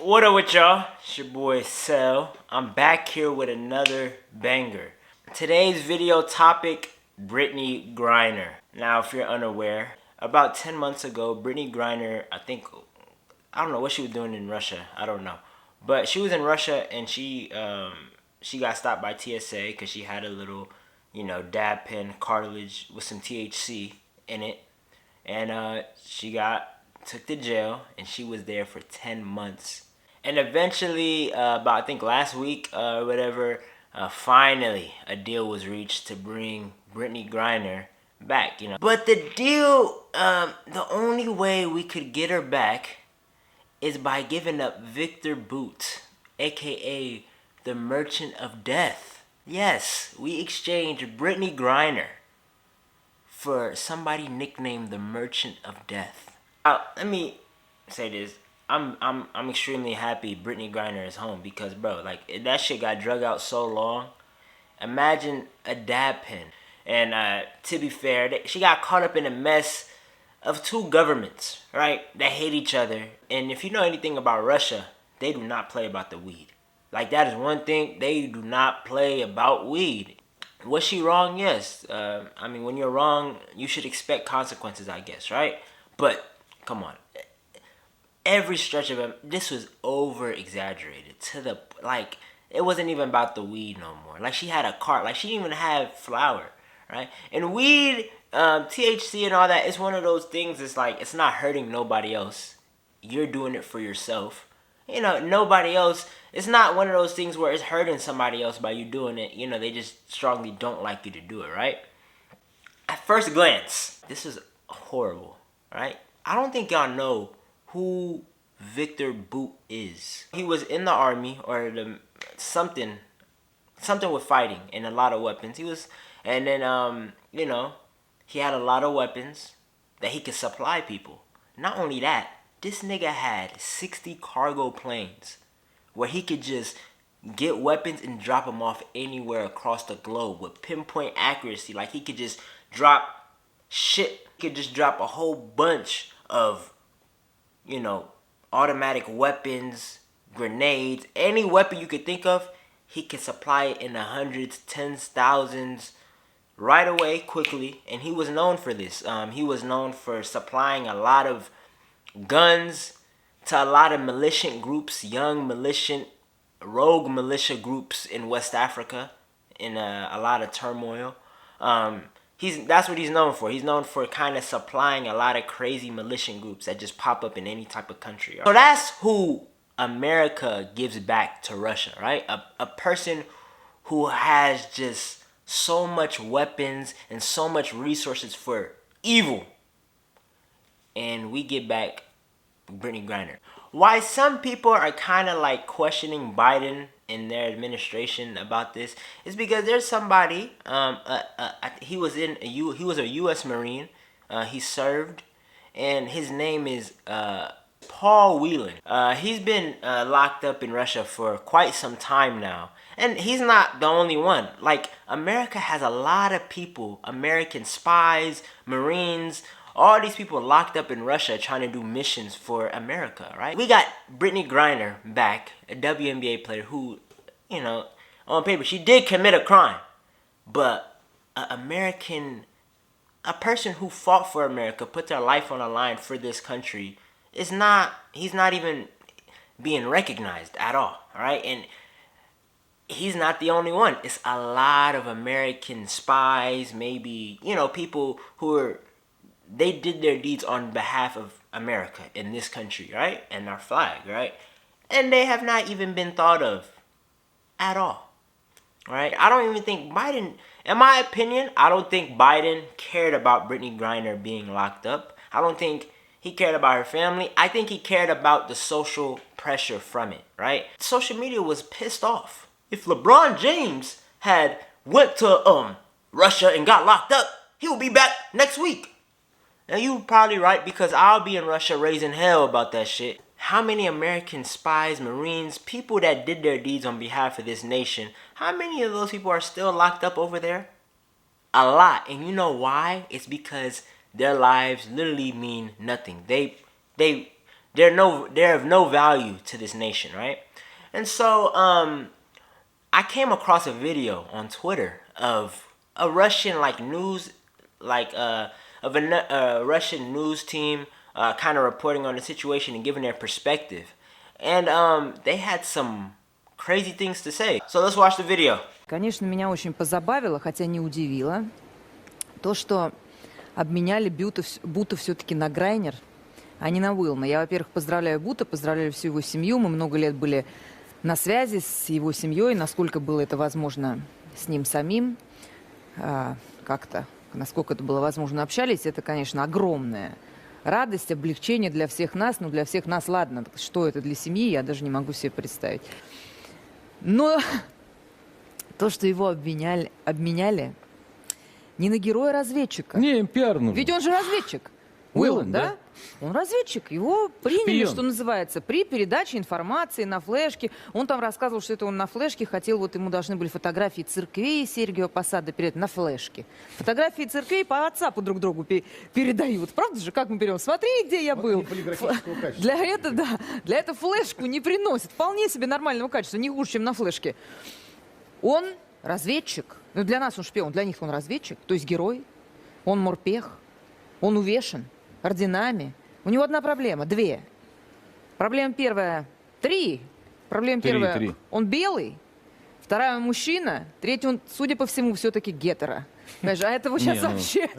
What up with y'all? It's your boy Sel. I'm back here with another banger. Today's video topic, Brittney Griner. Now, if you're unaware, about 10 months ago, Brittney Griner, I don't know what she was doing in Russia. I don't know. But she was in Russia and she got stopped by TSA because she had a little, dab pen cartilage with some THC in it. And she took to jail and she was there for 10 months. And eventually, about I think last week or whatever, finally a deal was reached to bring Brittney Griner back. But the deal, the only way we could get her back is by giving up Victor Boot, aka the Merchant of Death. Yes, we exchanged Brittney Griner for somebody nicknamed the Merchant of Death. Let me say this. I'm extremely happy Brittney Griner is home because, bro, like, that shit got drug out so long. Imagine a dab pen. And to be fair, she got caught up in a mess of two governments, right, that hate each other. And if you know anything about Russia, they do not play about the weed. Like, that is one thing, they do not play about weed. Was she wrong? Yes. When you're wrong, you should expect consequences, I guess, right? But, come on. Every stretch of it, this was over-exaggerated to the, like, it wasn't even about the weed no more. Like, she had a cart. Like, she didn't even have flour, right? And weed, THC and all that, it's one of those things, it's like, it's not hurting nobody else. You're doing it for yourself. Nobody else, it's not one of those things where it's hurting somebody else by you doing it. They just strongly don't like you to do it, right? At first glance, this is horrible, right? I don't think y'all know who Victor Boot is. He was in the army or something with fighting and a lot of weapons. He had a lot of weapons that he could supply people. Not only that, this nigga had 60 cargo planes where he could just get weapons and drop them off anywhere across the globe with pinpoint accuracy. Like, he could just drop shit. He could just drop a whole bunch of automatic weapons, grenades, any weapon you could think of, he could supply it in the hundreds, tens, thousands, right away, quickly. And he was known for this. He was known for supplying a lot of guns to a lot of militant groups, young militant, rogue militia groups in West Africa, in a lot of turmoil. That's what he's known for. He's known for kind of supplying a lot of crazy militant groups that just pop up in any type of country. So that's who America gives back to Russia, right? A person who has just so much weapons and so much resources for evil. And we get back Brittney Griner. Why some people are kind of like questioning Biden in their administration about this is because there's somebody. He was a U.S. Marine. He served, and his name is Paul Whelan. He's been locked up in Russia for quite some time now, and he's not the only one. Like, America has a lot of people, American spies, Marines. All these people locked up in Russia trying to do missions for America, right? We got Brittney Griner back, a WNBA player who, on paper, she did commit a crime. But a person who fought for America, put their life on the line for this country, he's not even being recognized at all right? And he's not the only one. It's a lot of American spies, maybe, people who they did their deeds on behalf of America in this country, right? And our flag, right? And they have not even been thought of at all, right? I don't even think Biden, in my opinion, I don't think Biden cared about Brittney Griner being locked up. I don't think he cared about her family. I think he cared about the social pressure from it, right? Social media was pissed off. If LeBron James had went to Russia and got locked up, he will be back next week. Now, you're probably right, because I'll be in Russia raising hell about that shit. How many American spies, Marines, people that did their deeds on behalf of this nation, how many of those people are still locked up over there? A lot. And you know why? It's because their lives literally mean nothing. They they're of no value to this nation, right? And so I came across a video on Twitter of a Russian news, of a Russian news team kind of reporting on the situation and giving their perspective, and they had some crazy things to say. So let's watch the video. Конечно, меня очень позабавило, хотя не удивило, то, что обменяли Бута все-таки на Грайнер, а не на Уилма. Я, во-первых, поздравляю Бута, поздравляю всю его семью. Мы много лет были на связи с его семьей, насколько было это возможно с ним самим, как-то, насколько это было возможно, общались. Это, конечно, огромная радость, облегчение для всех нас. Ну, для всех нас, ладно, что это для семьи, я даже не могу себе представить. Но то, что его обменяли не на героя-разведчика. Не, пиарную. Ведь он же разведчик. Уиллен, да? Он разведчик. Его приняли, что называется, при передаче информации на флешке. Он там рассказывал, что это он на флешке хотел, вот ему должны были фотографии церквей Сергиева Посада передать на флешке. Фотографии церквей по WhatsApp друг другу передают. Правда же, как мы берем? Смотри, где я был. Для этого флешку не приносит. Вполне себе нормального качества, не хуже, чем на флешке. Он разведчик. Ну, для нас он шпион, для них он разведчик, то есть герой. Он морпех. Он увешан орденами. У него одна проблема, две. Проблема первая, три. Проблема первая, три. Он белый. Вторая, он мужчина. Третья, он, судя по всему, все-таки гетеро. А этого сейчас вообще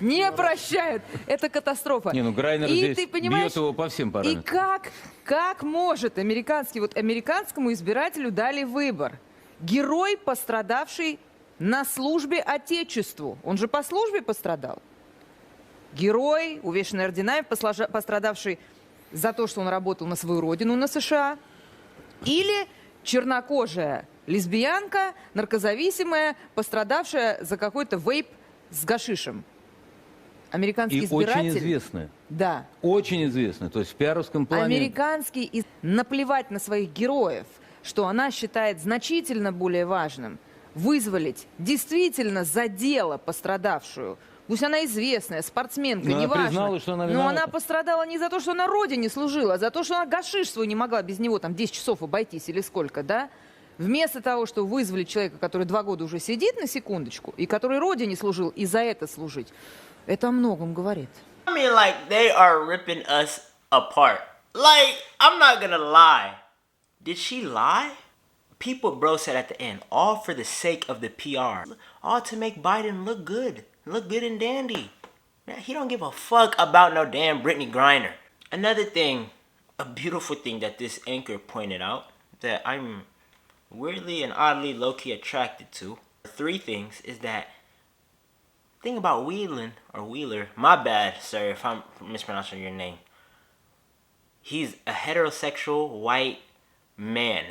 не прощают. Это катастрофа. Не, ну Грайнер здесь бьет его по всем параметрам. И как может американскому избирателю дали выбор? Герой, пострадавший на службе Отечеству. Он же по службе пострадал. Герой, увешанный орденами, пострадавший за то, что он работал на свою родину, на США. Или чернокожая лесбиянка, наркозависимая, пострадавшая за какой-то вейп с гашишем. Американский избиратель... очень известная. Да. Очень известная. То есть в пиаровском плане... Американский... Наплевать на своих героев, что она считает значительно более важным вызволить действительно за дело пострадавшую. Пусть она известная, спортсменка, неважно. Но она пострадала не за то, что она родине служила, а за то, что она гашиш свой не могла без него там 10 часов обойтись или сколько, да? Вместо того, чтобы вызволить человека, который 2 года уже сидит, на секундочку, и который родине служил, и за это служить, это о многом говорит. I mean, like, they are ripping us apart. Like, I'm not gonna lie. Did she lie? People, bro, said at the end, all for the sake of the PR. All to make Biden look good. Look good and dandy. Man, he don't give a fuck about no damn Brittney Griner. Another thing, a beautiful thing that this anchor pointed out that I'm weirdly and oddly low-key attracted to. 3 things is that thing about Wheeler, my bad, sir, if I'm mispronouncing your name. He's a heterosexual white man.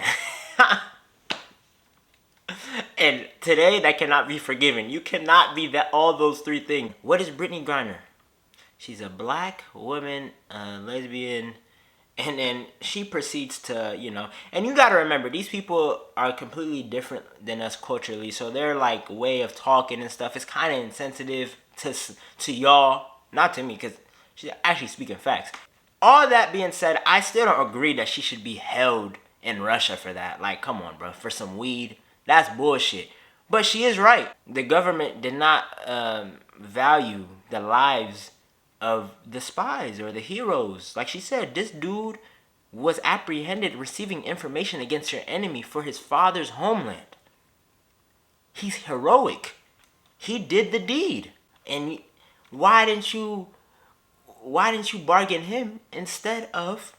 And today, that cannot be forgiven. You cannot be all those 3 things. What is Brittney Griner? She's a black woman, lesbian, and then she proceeds to, and you gotta remember, these people are completely different than us culturally, so their way of talking and stuff is kind of insensitive to y'all, not to me, because she's actually speaking facts. All that being said, I still don't agree that she should be held in Russia for that. Like, come on, bro, for some weed. That's bullshit. But she is right. The government did not value the lives of the spies or the heroes. Like she said, this dude was apprehended receiving information against your enemy for his father's homeland. He's heroic. He did the deed. And why didn't you bargain him instead of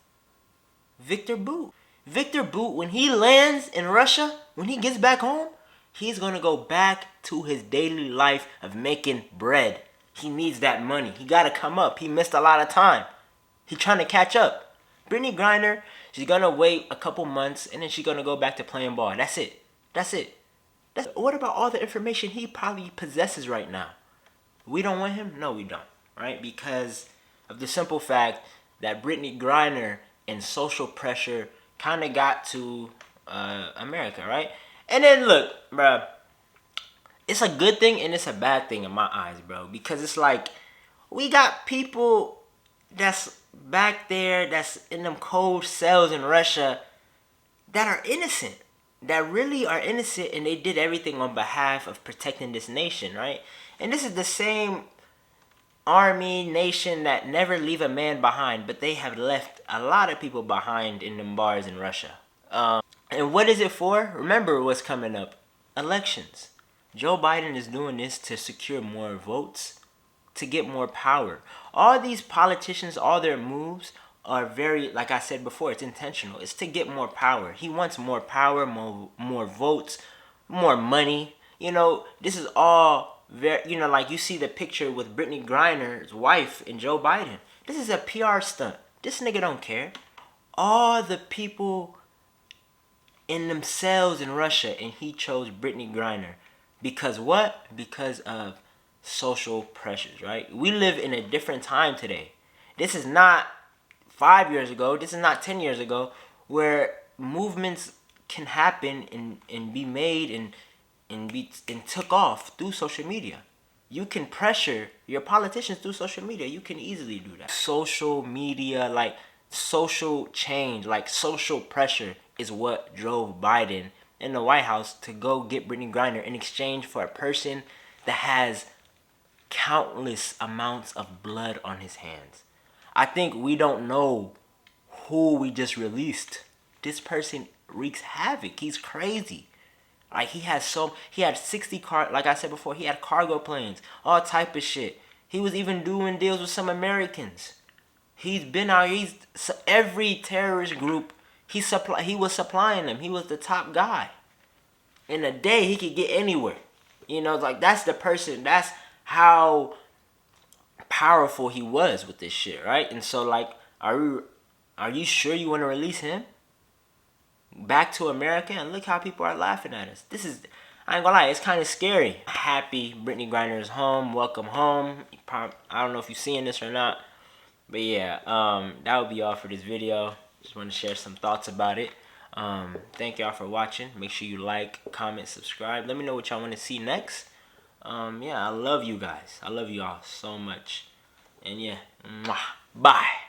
Victor Bout? Victor Bout, when he lands in Russia, when he gets back home, he's going to go back to his daily life of making bread. He needs that money. He got to come up. He missed a lot of time. He's trying to catch up. Brittney Griner, she's going to wait a couple months, and then she's going to go back to playing ball. That's it. What about all the information he probably possesses right now? We don't want him? No, we don't. Right? Because of the simple fact that Brittney Griner and social pressure kind of got to America, right? And then look, bro, it's a good thing and it's a bad thing in my eyes, bro, because it's like we got people that's back there that's in them cold cells in Russia that are innocent, that really are innocent, and they did everything on behalf of protecting this nation, right? And this is the same army nation that never leave a man behind, but they have left a lot of people behind in them bars in Russia. And what is it for? Remember what's coming up. Elections. Joe Biden is doing this to secure more votes, to get more power. All these politicians, all their moves are very, like I said before, it's intentional. It's to get more power. He wants more power, more votes, more money. You know, this is all very, you know, like you see the picture with Brittney Griner's wife and Joe Biden. This is a PR stunt. This nigga don't care. All the people in themselves in Russia, and he chose Brittney Griner. Because what? Because of social pressures, right? We live in a different time today. This is not 5 years ago. This is not 10 years ago, where movements can happen and be made and took off through social media. You can pressure your politicians through social media. You can easily do that. Social media, like social change, like social pressure is what drove Biden in the White House to go get Brittney Griner in exchange for a person that has countless amounts of blood on his hands. I think we don't know who we just released. This person wreaks havoc. He's crazy. Like he had 60 like I said before, he had cargo planes, all type of shit. He was even doing deals with some Americans. He's been out. Every terrorist group. He was supplying them. He was the top guy. In a day, he could get anywhere. You know, like that's the person. That's how powerful he was with this shit, right? And so, like, are you sure you want to release him back to America? And look how people are laughing at us. I ain't gonna lie, it's kind of scary. Happy Brittney Griner is home. Welcome home. I don't know if you're seeing this or not, but yeah, that would be all for this video. Just want to share some thoughts about it. Thank y'all for watching. Make sure you like, comment, subscribe. Let me know what y'all want to see next. Yeah, I love you guys. I love you all so much. And yeah, bye.